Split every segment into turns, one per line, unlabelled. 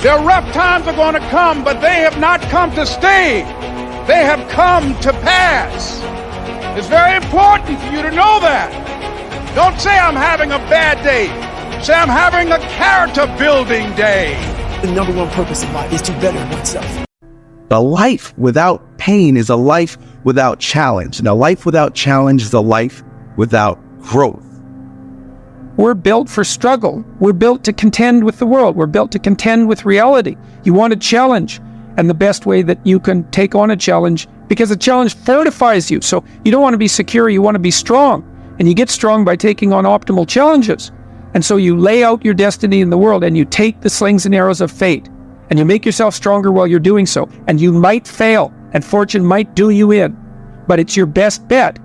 Their rough times are going to come, but they have not come to stay. They have come to pass. It's very important for you to know that. Don't say I'm having a bad day. Say I'm having a character-building day.
The number one purpose of life is to better oneself.
A life without pain is a life without challenge. And a life without challenge is a life without growth.
We're built for struggle. We're built to contend with the world. We're built to contend with reality. You want a challenge. And the best way that you can take on a challenge, because a challenge fortifies you. So you don't want to be secure, you want to be strong. And you get strong by taking on optimal challenges. And so you lay out your destiny in the world and you take the slings and arrows of fate. And you make yourself stronger while you're doing so. And you might fail and fortune might do you in. But it's your best bet.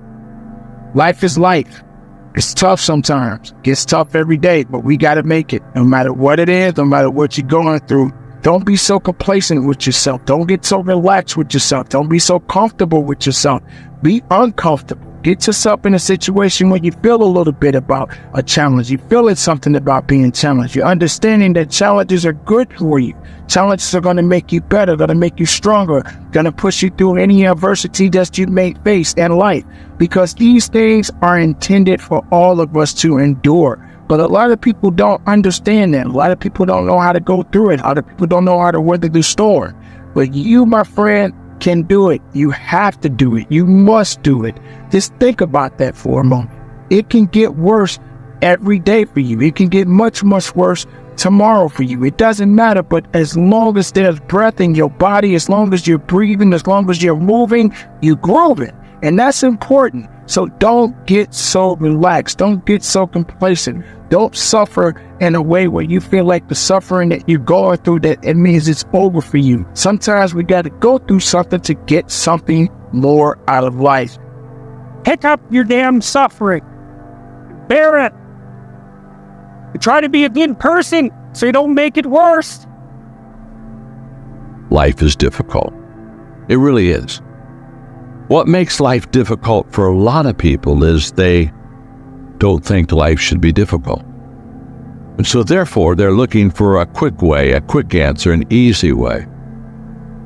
Life is life. It's tough sometimes. It gets tough every day, but we got to make it. No matter what it is, no matter what you're going through, don't be so complacent with yourself. Don't get so relaxed with yourself. Don't be so comfortable with yourself. Be uncomfortable. Get yourself in a situation where you feel a little bit about a challenge. You feel it's something about being challenged. You're understanding that challenges are good for you. Challenges are going to make you better, going to make you stronger, going to push you through any adversity that you may face in life. Because these things are intended for all of us to endure. But a lot of people don't understand that. A lot of people don't know how to go through it. A lot of people don't know how to weather the storm. But you, my friend, can do it. You have to do it. You must do it. Just think about that for a moment. It can get worse every day for you. It can get much, much worse tomorrow for you. It doesn't matter. But as long as there's breath in your body, as long as you're breathing, as long as you're moving, you're growing. And that's important. So don't get so relaxed. Don't get so complacent. Don't suffer in a way where you feel like the suffering that you're going through, that it means it's over for you. Sometimes we got to go through something to get something more out of life.
Pick up your damn suffering. Bear it. Try to be a good person so you don't make it worse.
Life is difficult. It really is. What makes life difficult for a lot of people is they don't think life should be difficult. And so therefore, they're looking for a quick way, a quick answer, an easy way.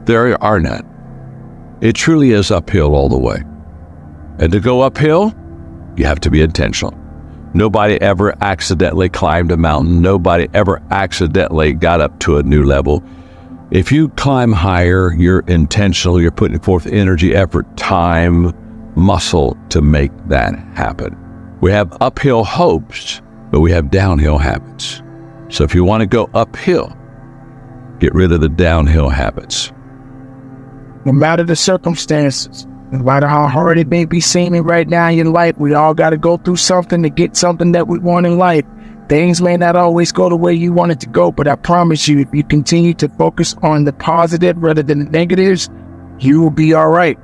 There are none. It truly is uphill all the way. And to go uphill, you have to be intentional. Nobody ever accidentally climbed a mountain. Nobody ever accidentally got up to a new level. If you climb higher, you're intentional, you're putting forth energy, effort, time, muscle to make that happen. We have uphill hopes, but we have downhill habits. So if you want to go uphill, get rid of the downhill habits.
No matter the circumstances, no matter how hard it may be seeming right now in life, we all got to go through something to get something that we want in life. Things may not always go the way you want it to go, but I promise you, if you continue to focus on the positive rather than the negatives, you will be all right.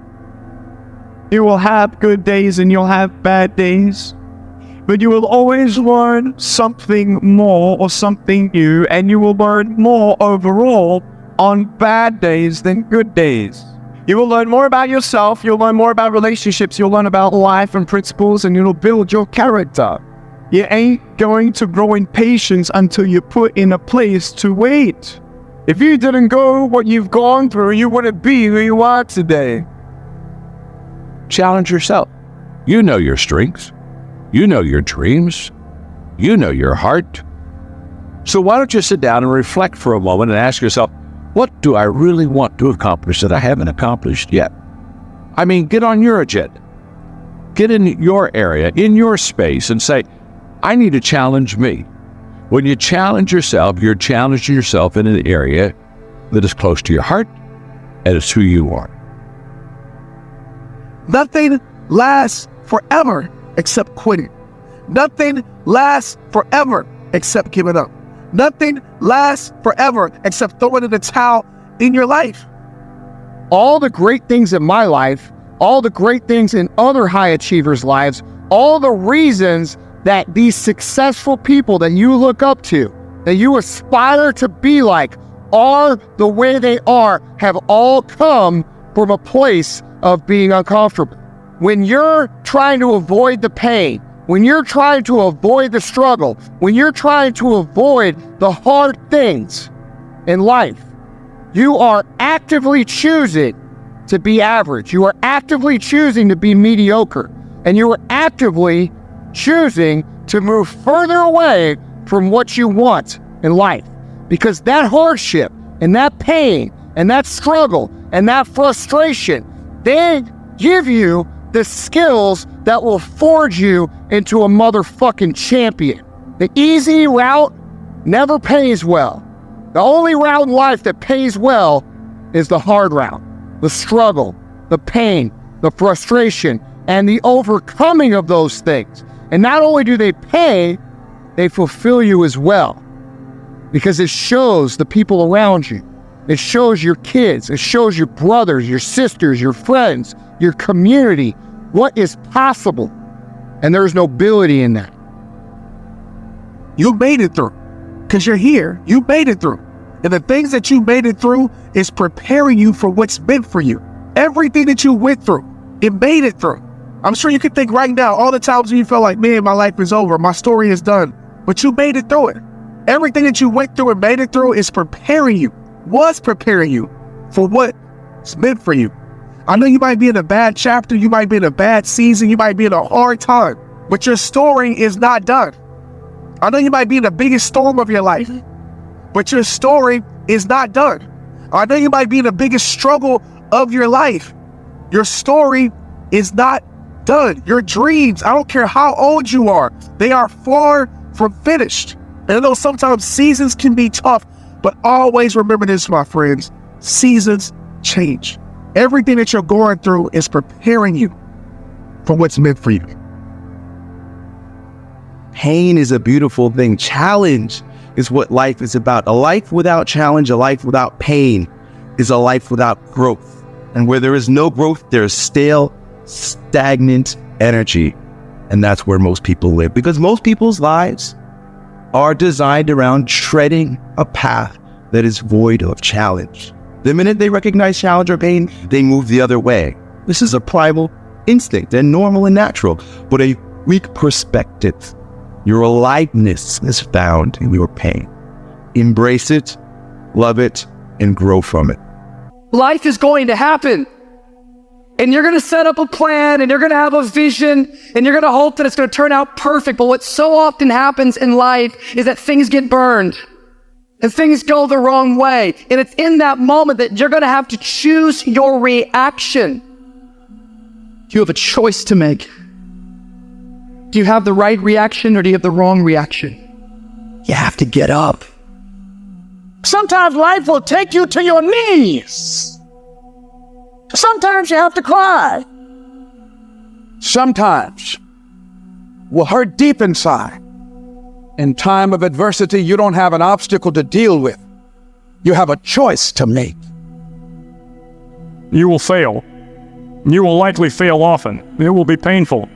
You will have good days and you'll have bad days, but you will always learn something more or something new, and you will learn more overall on bad days than good days. You will learn more about yourself, you'll learn more about relationships, you'll learn about life and principles, and it'll build your character. You ain't going to grow in patience until you're put in a place to wait. If you didn't go what you've gone through, you wouldn't be who you are today.
Challenge yourself. You know your strengths. You know your dreams. You know your heart. So why don't you sit down and reflect for a moment and ask yourself, what do I really want to accomplish that I haven't accomplished yet? I mean, get on your agenda. Get in your area, in your space, and say, I need to challenge me. When you challenge yourself, you're challenging yourself in an area that is close to your heart, and it's who you are.
Nothing lasts forever except quitting. Nothing lasts forever except giving up. Nothing lasts forever except throwing in the towel in your life.
All the great things in my life, all the great things in other high achievers' lives, all the reasons that these successful people that you look up to, that you aspire to be like, are the way they are, have all come from a place of being uncomfortable. When you're trying to avoid the pain, when you're trying to avoid the struggle, when you're trying to avoid the hard things,
in life. You are actively choosing to be average. You are actively choosing to be mediocre. And you are actively choosing to move further away from what you want in life. Because that hardship and that pain and that struggle and that frustration, they give you the skills that will forge you into a motherfucking champion. The easy route never pays well. The only route in life that pays well is the hard route. The struggle, the pain, the frustration, and the overcoming of those things. And not only do they pay, they fulfill you as well. Because it shows the people around you. It shows your kids. It shows your brothers, your sisters, your friends, your community, what is possible. And there's nobility in that.
You made it through because you're here. You made it through. And the things that you made it through is preparing you for what's meant for you. Everything that you went through, it made it through. I'm sure you can think right now, all the times when you feel like, man, my life is over, my story is done, but you made it through it. Everything that you went through and made it through is preparing you, was preparing you for what's meant for you. I know you might be in a bad chapter, you might be in a bad season, you might be in a hard time, but your story is not done. I know you might be in the biggest storm of your life, but your story is not done. I know you might be in the biggest struggle of your life. Your story is not done. Your dreams, I don't care how old you are, they are far from finished. And I know sometimes seasons can be tough, but always remember this, my friends, seasons change. Everything that you're going through is preparing you for what's meant for you.
Pain is a beautiful thing. Challenge is what life is about. A life without challenge, a life without pain is a life without growth. And where there is no growth, there is stale, stagnant energy. And that's where most people live, because most people's lives are designed around treading a path that is void of challenge. The minute they recognize challenge or pain, they move the other way. This is a primal instinct and normal and natural, but a weak perspective. Your aliveness is found in your pain. Embrace it, love it, and grow from it.
Life is going to happen. And you're going to set up a plan, and you're going to have a vision, and you're going to hope that it's going to turn out perfect. But what so often happens in life is that things get burned, and things go the wrong way. And it's in that moment that you're going to have to choose your reaction. You have a choice to make. Do you have the right reaction, or do you have the wrong reaction? You have to get up.
Sometimes life will take you to your knees. Sometimes you have to cry. Sometimes will hurt deep inside. In time of adversity, you don't have an obstacle to deal with. You have a choice to make.
You will fail. You will likely fail often. It will be painful.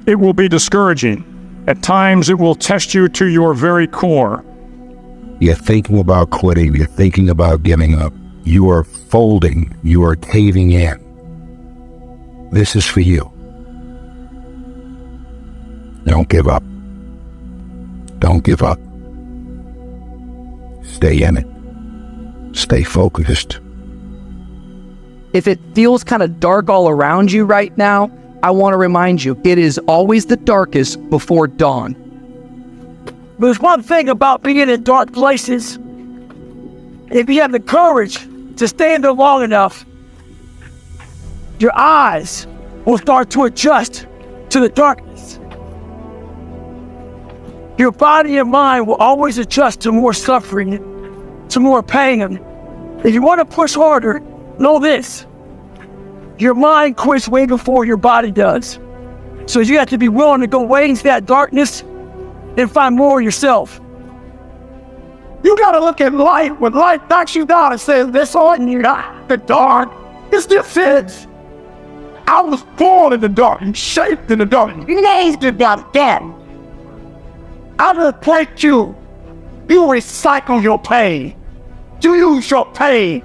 It will be discouraging. At times, it will test you to your very core.
You're thinking about quitting. You're thinking about giving up. You are folding. You are caving in. This is for you. Don't give up. Don't give up. Stay in it. Stay focused.
If it feels kind of dark all around you right now, I want to remind you, it is always the darkest before dawn.
There's one thing about being in dark places. If you have the courage to stay in there long enough, your eyes will start to adjust to the darkness. Your body and mind will always adjust to more suffering, to more pain. If you want to push harder, know this. Your mind quits way before your body does. So you have to be willing to go way into that darkness and find more of yourself.
You gotta look at life when life knocks you down and says, this on you, the dark. It's this is. I was born in the dark and shaped in the dark, raised in the dark. I will take you. You recycle your pain. You use your pain.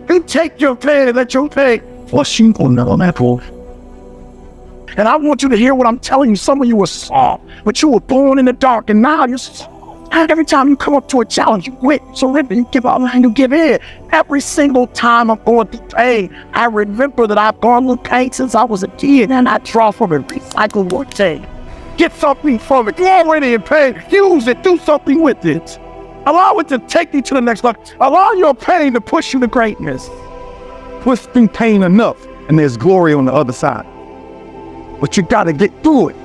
You take your pain and let your pain flush you on that pool. And I want you to hear what I'm telling you. Some of you were soft, but you were born in the dark, and now you're soft.
Every time you come up to a challenge, you quit, surrender, you give up, and you give in. Every single time I'm going through pain, I remember that I've gone through pain since I was a kid, and I draw from it, recycle what pain. Get something from it. You're already in pain. Use it. Do something with it. Allow it to take you to the next level. Allow your pain to push you to greatness.
Push through pain enough, and there's glory on the other side. But you got to get through it.